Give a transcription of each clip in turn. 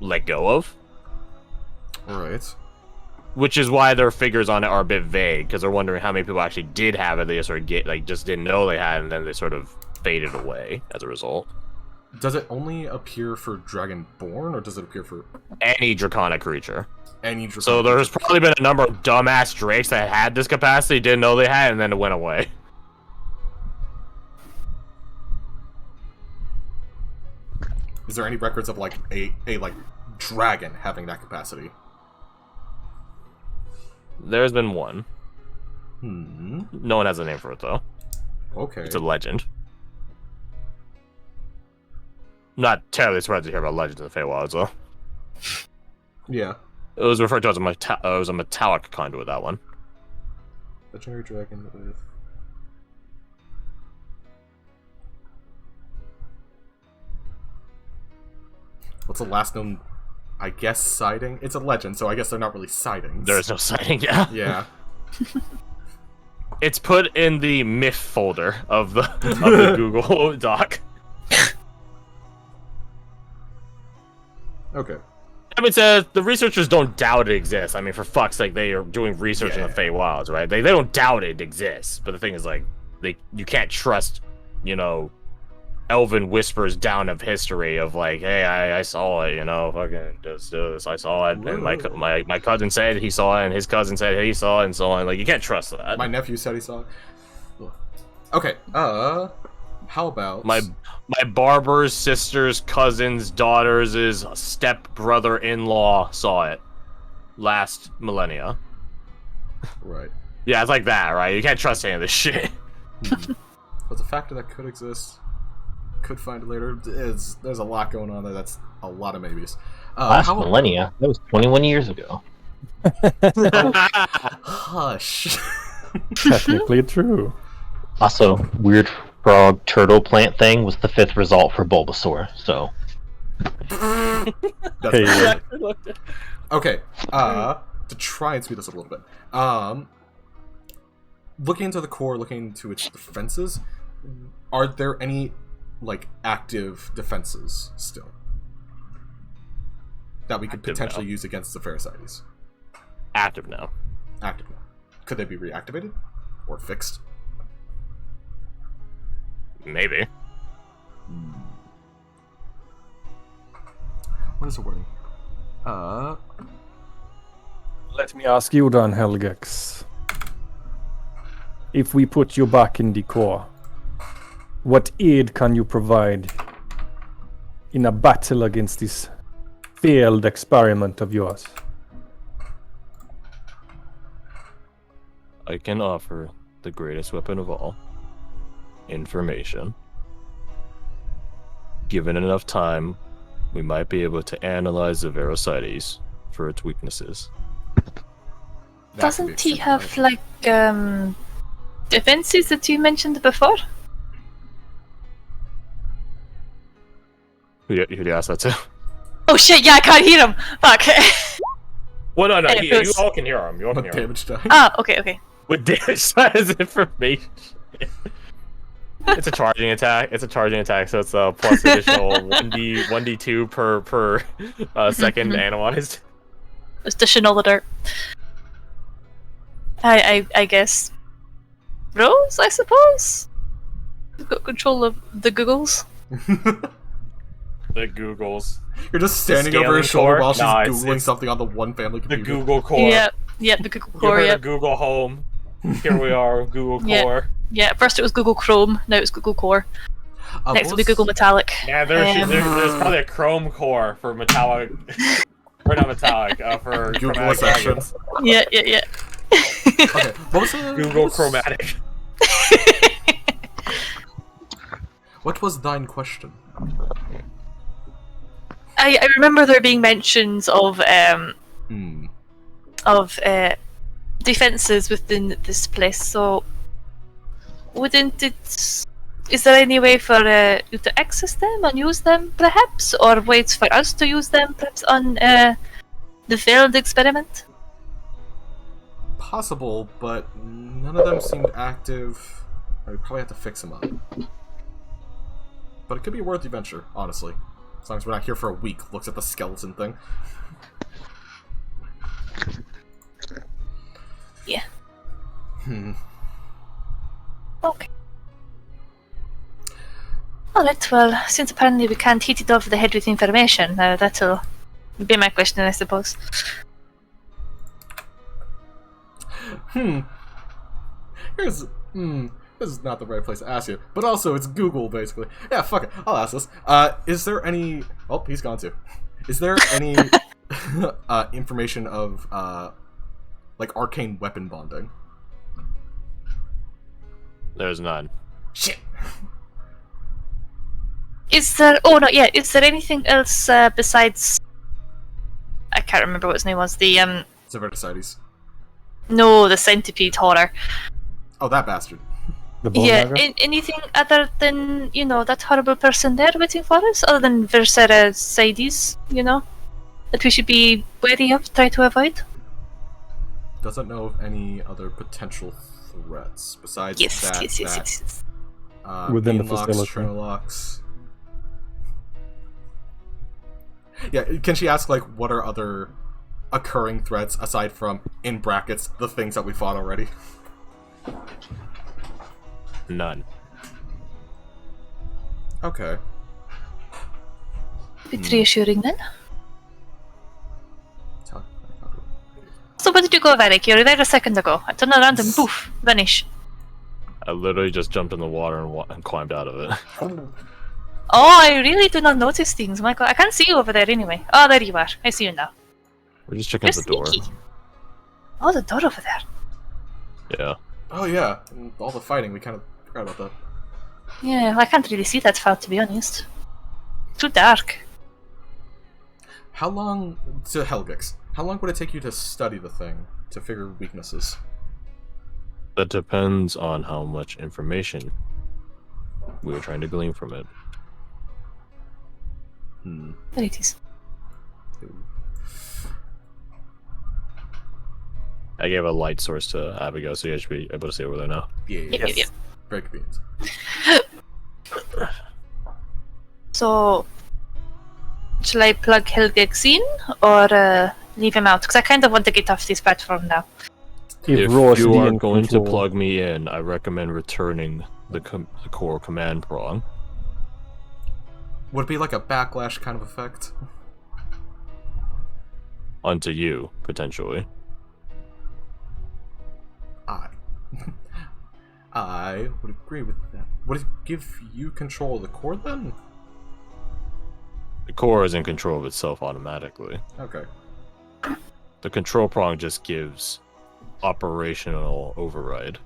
let go of. Right. Which is why their figures on it are a bit vague, because they're wondering how many people actually did have it. They just sort of just didn't know they had it, and then they sort of faded away as a result. Does it only appear for Dragonborn, or does it appear for any draconic creature? Any draconic So there's probably been a number of dumbass drakes that had this capacity, didn't know they had it, and then it went away. Is there any records of like a like dragon having that capacity? There's been one. Hmm. No one has a name for it though. Okay. It's a legend. Not terribly surprised to hear about legends in the Feywild, though. Yeah. It was referred to as a metallic conduit, that one. Legendary dragon with... What's the last known, I guess, sighting? It's a legend, so I guess they're not really sightings. There's no sighting, yeah. Yeah. It's put in the myth folder of the Google Doc. Okay. I mean, the researchers don't doubt it exists. I mean, for fuck's sake, they are doing research in the Feywilds, right? They don't doubt it exists. But the thing is, like, you can't trust, you know, elven whispers down of history of like, hey, I saw it, you know, fucking just do this. I saw it, and my cousin said he saw it, and his cousin said he saw it, and so on. Like, you can't trust that. My nephew said he saw it. Okay. How about my barber's sister's cousin's daughter's step-brother-in-law saw it last millennia. Right. Yeah, it's like that, right? You can't trust any of this shit. But the factor that could exist, could find it later, there's a lot going on there. That's a lot of maybes. Last millennia? That was 21 years ago. Hush. Technically true. Also, weird frog turtle plant thing was the 5th result for Bulbasaur, so... Hey. Okay, to try and speed this up a little bit. Looking into the core, looking into its defenses, are there any, like, active defenses still? That we could potentially use against the Pherocytes? Active now. Active now. Could they be reactivated? Or fixed? Maybe. What is the wording? Let me ask you then, Helgex. If we put you back in the core, what aid can you provide in a battle against this failed experiment of yours? I can offer the greatest weapon of all. Information. Given enough time, we might be able to analyze the Pherocytes for its weaknesses. Doesn't he have, like, defenses that you mentioned before? Who do you ask that to? Oh shit, yeah, I can't hear him! Fuck. Well, no, Hey, you all can hear him. You all can What hear him. damage die? Ah, okay. With damage size information. It's a charging attack. So it's a plus additional 1d2 per second analyzed. Just dishing all the dirt. I guess. Rose, I suppose? You've got control of the Googles. The Googles. You're just standing over her shoulder while she's Googling something on the one family The computer. Google Core. Yeah, the Google You Core, heard yeah. of Google Home. Here we are, Google Yeah. Core. Yeah, first it was Google Chrome, now it's Google Core. Next will be Google Metallic. Yeah, there's probably a Chrome Core for metallic. Or not metallic, for Google chromatic section. dragons. Yeah. Okay, what was the... Google Chromatic. What was thine question? I remember there being mentions of defenses within this place, so wouldn't it... Is there any way for you to access them and use them, perhaps? Or ways for us to use them, perhaps, on the failed experiment? Possible, but none of them seemed active. I would probably have to fix them up. But it could be a worthy venture, honestly. As long as we're not here for a week, looks at the skeleton thing. Yeah. Hmm. Okay. Alright, well, since apparently we can't hit it over the head with information, that'll be my question, I suppose. This is not the right place to ask you. But also, it's Google, basically. Yeah, fuck it. I'll ask this. Is there any... Oh, he's gone too. Is there any information of, like, arcane weapon bonding? There's none. Shit! Is there... Oh, no, yeah. Is there anything else besides... I can't remember what his name was. The, Severicides. No, the centipede horror. Oh, that bastard. The bone Yeah, dagger? anything other than, you know, that horrible person there waiting for us? Other than Verserides, you know? That we should be wary of, try to avoid? Doesn't know of any other potential threats besides Yes, that. yes. Within the Beanlocks, facility. Trinilocks. Yeah, can she ask, like, what are other occurring threats aside from, in brackets, the things that we fought already? None. Okay. A bit reassuring then. Tell- So where did you go, Varric? You were there a second ago. I turned around and poof, vanish. I literally just jumped in the water and climbed out of it. Oh, I really do not notice things. My god, I can't see you over there anyway. Oh, there you are. I see you now. We're just checking out You're the door. sneaky. Oh, the door over there. Yeah. Oh yeah, and all the fighting, we kind of forgot about that. Yeah, I can't really see that far, to be honest. Too dark. How long, to Helgix, how long would it take you to study the thing, to figure weaknesses? That depends on how much information we were trying to glean from it. There it is. I gave a light source to Abigail, so you guys should be able to see over there now. Yeah, Yep. very convenient. So, shall I plug Helgex in, or leave him out? Because I kind of want to get off this platform now. If Ross you D are in going to control- plug me in, I recommend returning the core command prong. Would it be like a backlash kind of effect? Onto you, potentially. I would agree with that. Would it give you control of the core then? The core is in control of itself automatically. Okay. The control prong just gives operational override.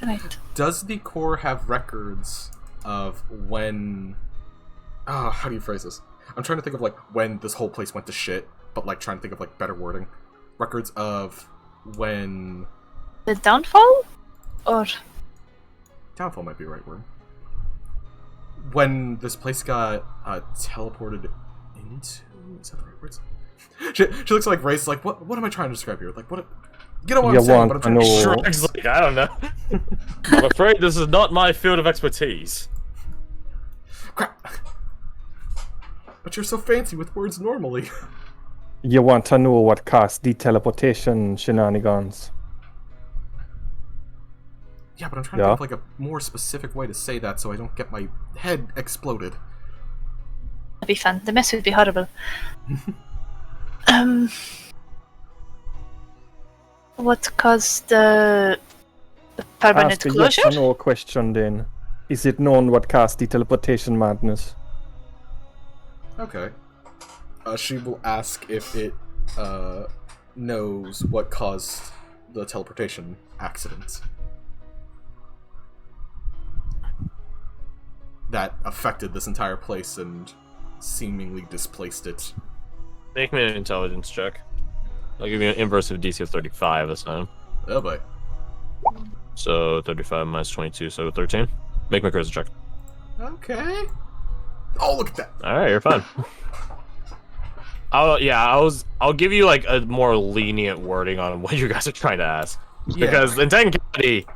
Right. Does the core have records of when... how do you phrase this? I'm trying to think of, like, when this whole place went to shit, but, like, trying to think of, like, better wording. Records of when... The downfall? Or... Downfall might be the right word. When this place got teleported into... Is that the right words? She looks like Ray's like, what am I trying to describe here? Like, what... You know what You I'm saying, want but I'm to trying to... know- Shrug's like, I don't know. I'm afraid this is not my field of expertise. Crap. But you're so fancy with words normally. You want to know what caused the teleportation shenanigans? Yeah, but I'm trying to think of, like, a more specific way to say that so I don't get my head exploded. That'd be fun. The mess would be horrible. What caused the permanent Ask a closure? yes or no question then. Is it known what caused the teleportation madness? Okay. She will ask if it knows what caused the teleportation accident that affected this entire place and seemingly displaced it. Make me an intelligence check. I'll give you an inverse of DC of 35 this time. Oh boy. So 35 minus 22, so 13. Make my charisma check. Okay. Oh, look at that. Alright, you're fine. I'll give you like a more lenient wording on what you guys are trying to ask. Yeah. Because in technicality,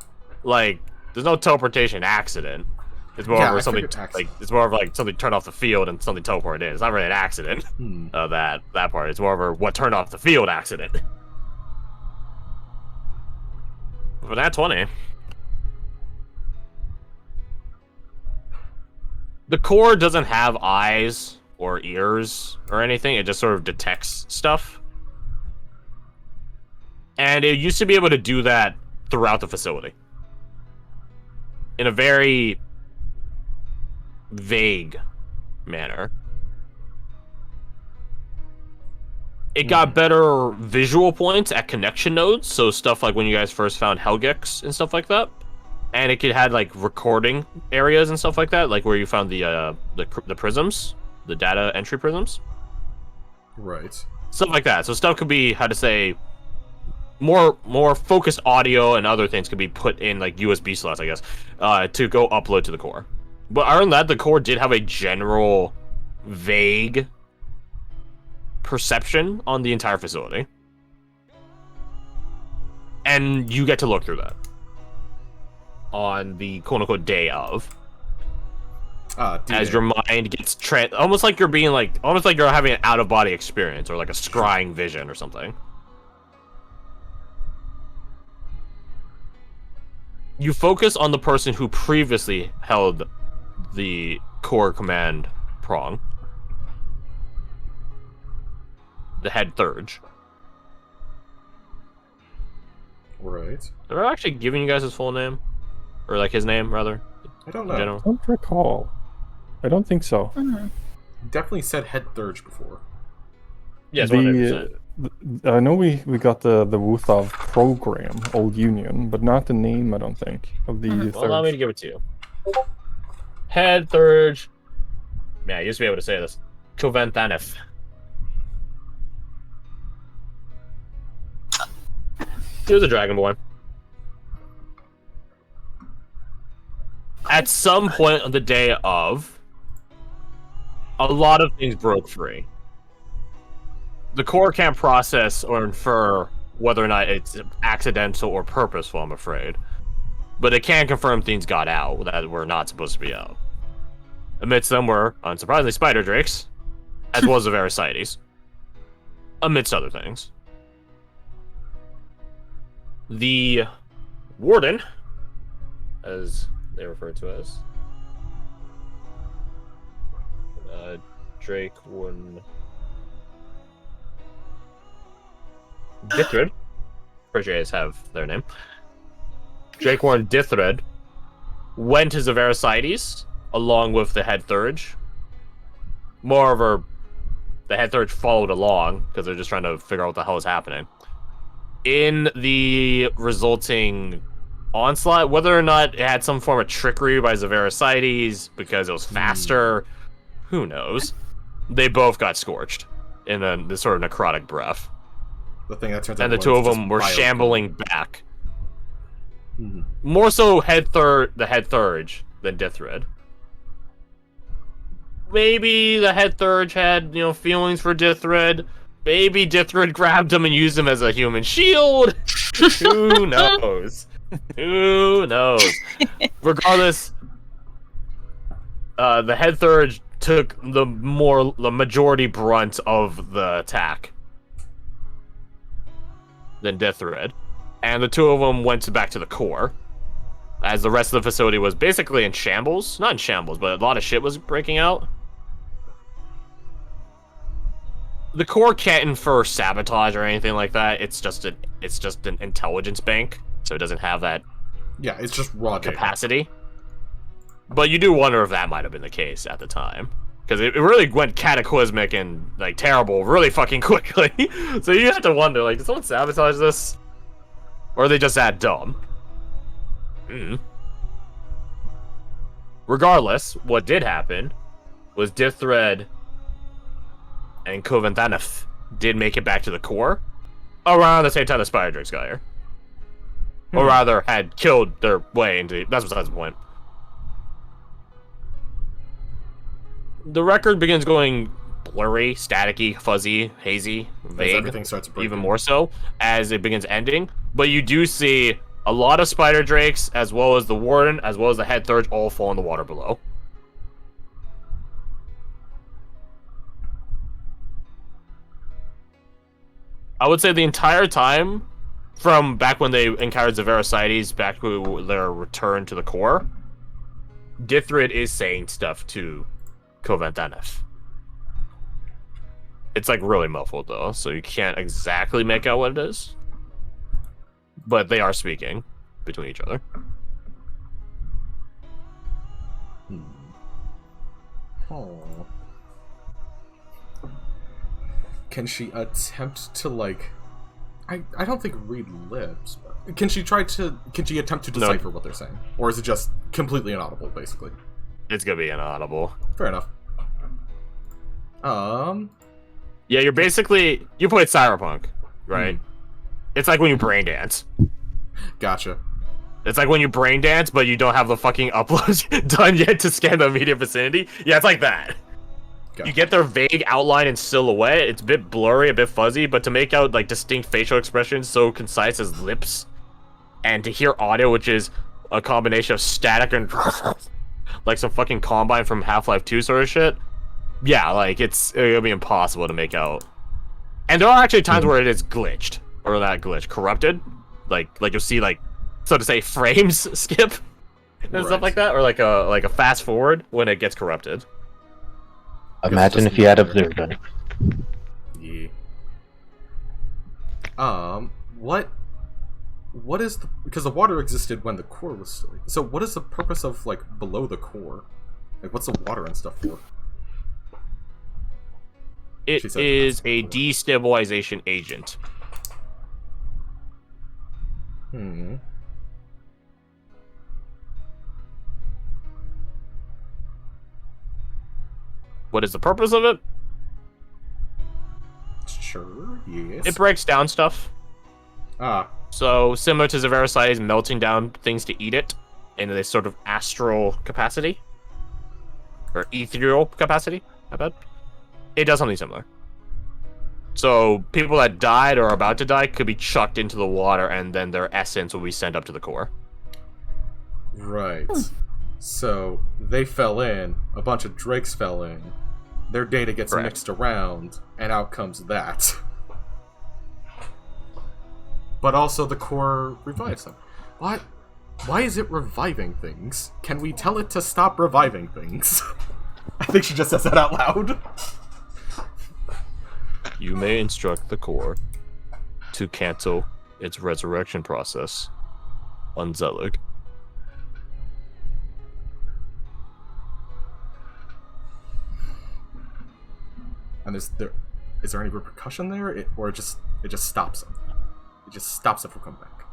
like, There's no teleportation accident. It's more of something like it's more of like something turned off the field and something teleported in. It's not really an accident. That part. It's more of a what turned off the field accident. For that 20. The core doesn't have eyes or ears or anything. It just sort of detects stuff. And it used to be able to do that throughout the facility. In a very vague manner. It got better visual points at connection nodes, so stuff like when you guys first found Helgex and stuff like that. And it could had like recording areas and stuff like that, like where you found the prisms, the data entry prisms. Right. Stuff like that. So stuff could be, how to say, more focused audio and other things could be put in like USB slots, I guess, to go upload to the core. But other than that, the core did have a general vague perception on the entire facility. And you get to look through that on the quote-unquote day of. As your mind gets almost like you're being like, almost like you're having an out-of-body experience or like a scrying vision or something. You focus on the person who previously held the core command prong. The head thurge. Right. They're actually giving you guys his full name? Or like his name, rather? I don't know. I don't recall. I don't think so. Definitely said head thurge before. Yes, I know we got the Wuthov program, Old Union, but not the name, I don't think, of the Well, allow me to give it to you. Head thurge. Yeah, I used to be able to say this. Coventhanif. He was a dragon boy. At some point on the day of, a lot of things broke free. The core can't process or infer whether or not it's accidental or purposeful, I'm afraid. But it can confirm things got out that were not supposed to be out. Amidst them were, unsurprisingly, spider drakes, as well as the Vericites. Amidst other things. The warden, as they refer to as, Drake Warden Dithred. Pretty sure you guys have their name. Drake Warden Dithred went to the Vericites along with the head thurge. Moreover, the head thurge followed along because they're just trying to figure out what the hell is happening. In the resulting onslaught, whether or not it had some form of trickery by the Vericites because it was faster, who knows? They both got scorched in this sort of necrotic breath. The thing that turns and the two of them were shambling back. More so the head thurge than Dithred. Maybe the head thurge had, feelings for Dithred. Maybe Dithred grabbed him and used him as a human shield. Who knows? Who knows? Regardless, the head thurge took the majority brunt of the attack than Dithred, and the two of them went back to the core, as the rest of the facility was basically in shambles. Not in shambles, but a lot of shit was breaking out. The core can't infer sabotage or anything like that. It's just an intelligence bank, so it doesn't have that. Yeah, it's just raw capacity. Data. But you do wonder if that might have been the case at the time, because it really went cataclysmic and like terrible really fucking quickly. So you have to wonder, like, did someone sabotage this, or are they just that dumb? Regardless, what did happen was Dithred and Coventhanif did make it back to the core around the same time the Spider Drakes got here. Or rather, had killed their way into... That's besides the point. The record begins going blurry, staticky, fuzzy, hazy, vague. Everything starts to break even more so as it begins ending. But you do see A lot of spider drakes, as well as the warden, as well as the head third, all fall in the water below. I would say the entire time, from back when they encountered the Vericides, back to their return to the core, Dithrid is saying stuff to Koventanef. It's like really muffled though, so you can't exactly make out what it is. But they are speaking between each other. Oh. Can she attempt to like? I don't think read lips. But can she attempt to decipher what they're saying, or is it just completely inaudible, basically? It's gonna be inaudible. Fair enough. Yeah, you played Cyberpunk, right? It's like when you brain dance. Gotcha. It's like when you brain dance, but you don't have the fucking uploads done yet to scan the immediate vicinity. Yeah, it's like that. Gotcha. You get their vague outline and silhouette. It's a bit blurry, a bit fuzzy, but to make out like distinct facial expressions so concise as lips, and to hear audio, which is a combination of static and like some fucking Combine from Half-Life 2 sort of shit. Yeah, like it'll be impossible to make out. And there are actually times where it is glitched, or not glitched, corrupted. Like you'll see like, so to say, frames skip and stuff like that, or like a fast forward when it gets corrupted. Imagine if you had observed. Yeah. What is the, because the water existed when the core was still, so what is the purpose of like below the core? Like what's the water and stuff for? It is a destabilization agent. What is the purpose of it? Sure, yes. It breaks down stuff. Ah. So, similar to Zavaricide melting down things to eat it in this sort of astral capacity. Or ethereal capacity, I bet. It does something similar. So, people that died or are about to die could be chucked into the water and then their essence will be sent up to the core. Right. So, they fell in, a bunch of drakes fell in, their data gets mixed around, and out comes that. But also the core revives them. What? Why is it reviving things? Can we tell it to stop reviving things? I think she just says that out loud. You may instruct the core to cancel its resurrection process on Zelig. And is there any repercussion there, or it just stops them? It just stops it from coming back.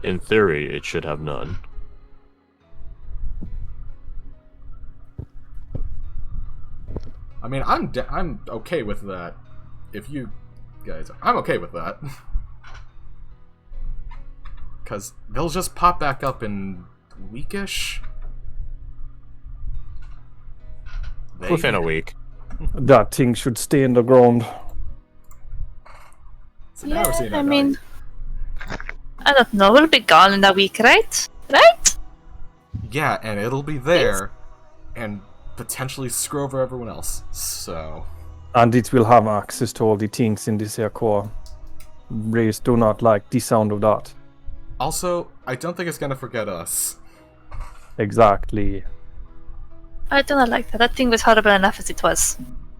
In theory, it should have none. I mean, I'm okay with that. If you guys, I'm okay with that. Because they'll just pop back up in weekish. Within a week. That thing should stay in the ground. Yeah, I mean, I don't know. We'll be gone in a week, right? Right? Yeah, and it'll be there, and potentially screw over everyone else. So. And it will have access to all the things in this air core. Rays do not like the sound of that. Also, I don't think it's gonna forget us. Exactly. I do not like that. That thing was horrible enough as it was.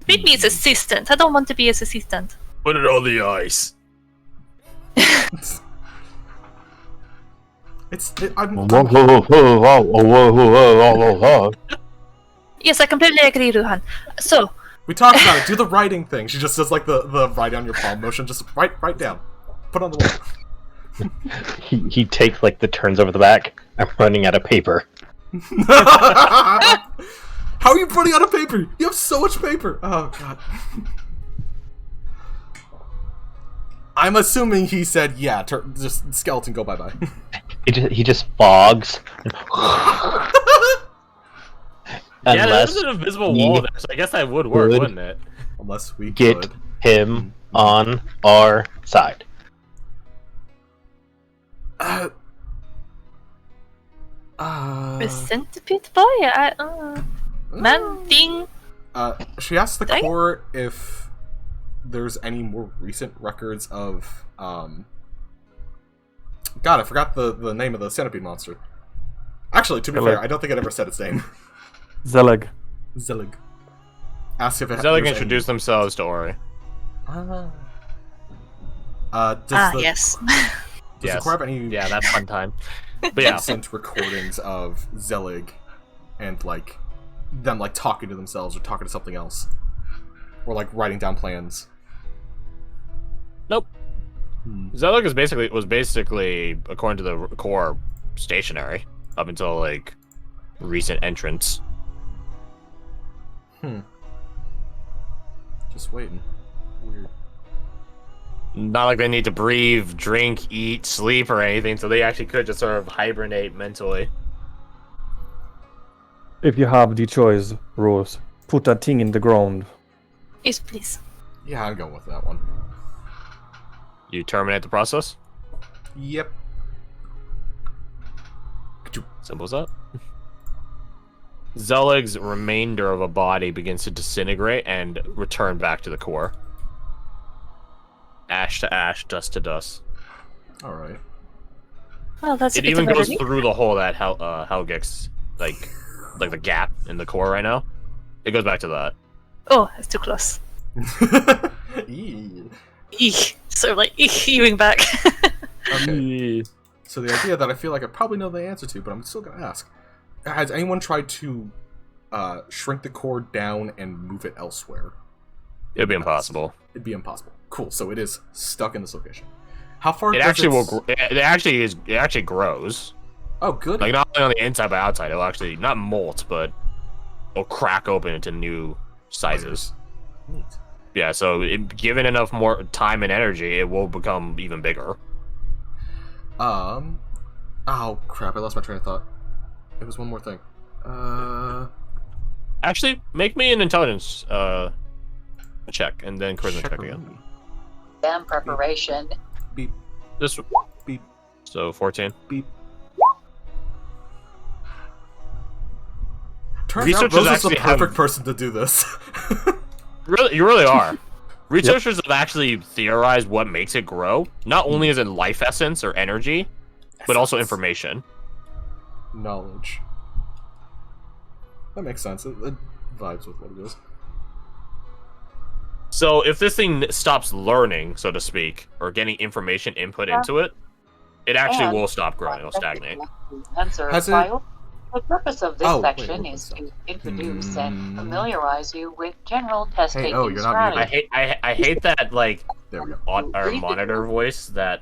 Make me its assistant. I don't want to be his assistant. Put it on the ice. Yes, I completely agree, Ruhan. So we talked about it. Do the writing thing. She just does like the write on your palm motion. Just write down. Put on the wall. he takes like the turns over the back. I'm running out of paper. How are you running out of paper? You have so much paper. Oh god. I'm assuming he said, yeah, just skeleton, go bye-bye. He just fogs. Yeah, there's an invisible wall there, so I guess that would work, wouldn't it? Unless we get could. him on our side. The centipede boy? Man thing. She asked the Dang. core if there's any more recent records of God, I forgot the name of the centipede monster. Actually, to be fair, I don't think it ever said its name. Zelig. Zelig. Asked if it Zelig there's introduced themselves to Ori. Does Yes. Does the core have any Yeah, that's fun time. But yeah, recent recordings of Zelig and like them like talking to themselves or talking to something else, or like writing down plans? nope. Zelig was basically, according to the core, stationary up until like recent entrance. Just waiting. Weird. Not like they need to breathe, drink, eat, sleep, or anything, so they actually could just sort of hibernate mentally. If you have the choice, Rose, put that thing in the ground. Yes, please. Yeah, I'm going with that one. You terminate the process. Yep. Simple as that. Zelig's remainder of a body begins to disintegrate and return back to the core. Ash to ash, dust to dust. All right. Well, that's a It bit even of a goes relief. through the hole that Helgix, like the gap in the core right now. It goes back to that. Oh, it's too close. Eee. Eek. So like eeking back. Okay. So the idea that I feel like I probably know the answer to, but I'm still gonna ask: has anyone tried to shrink the core down and move it elsewhere? It'd be impossible. It'd be impossible. Cool. So it is stuck in this location. How far? It does actually its- will. It actually is. It actually grows. Oh, good. Like not only on the inside but outside. It'll actually not molt, but it'll crack open into new sizes. Neat. Yeah. So given enough more time and energy, it will become even bigger. Oh crap! I lost my train of thought. It was one more thing. Actually, make me an intelligence check and then charisma check again. Exam preparation. Beep This beep so 14. beep. Turns out Researchers Rose is the actually perfect have- person to do this. Really, you really are. Researchers have actually theorized what makes it grow. Not only is it life essence or energy, but also information. Knowledge. That makes sense. It vibes with what it is. So if this thing stops learning, so to speak, or getting information input into it, it actually And- will stop growing. It'll stagnate. Answer Has it- file. The purpose of this Oh, wait, section what is was to introduce Hmm. and familiarize you with general test taking oh, you're not muted. I hate that like There we go. our monitor voice that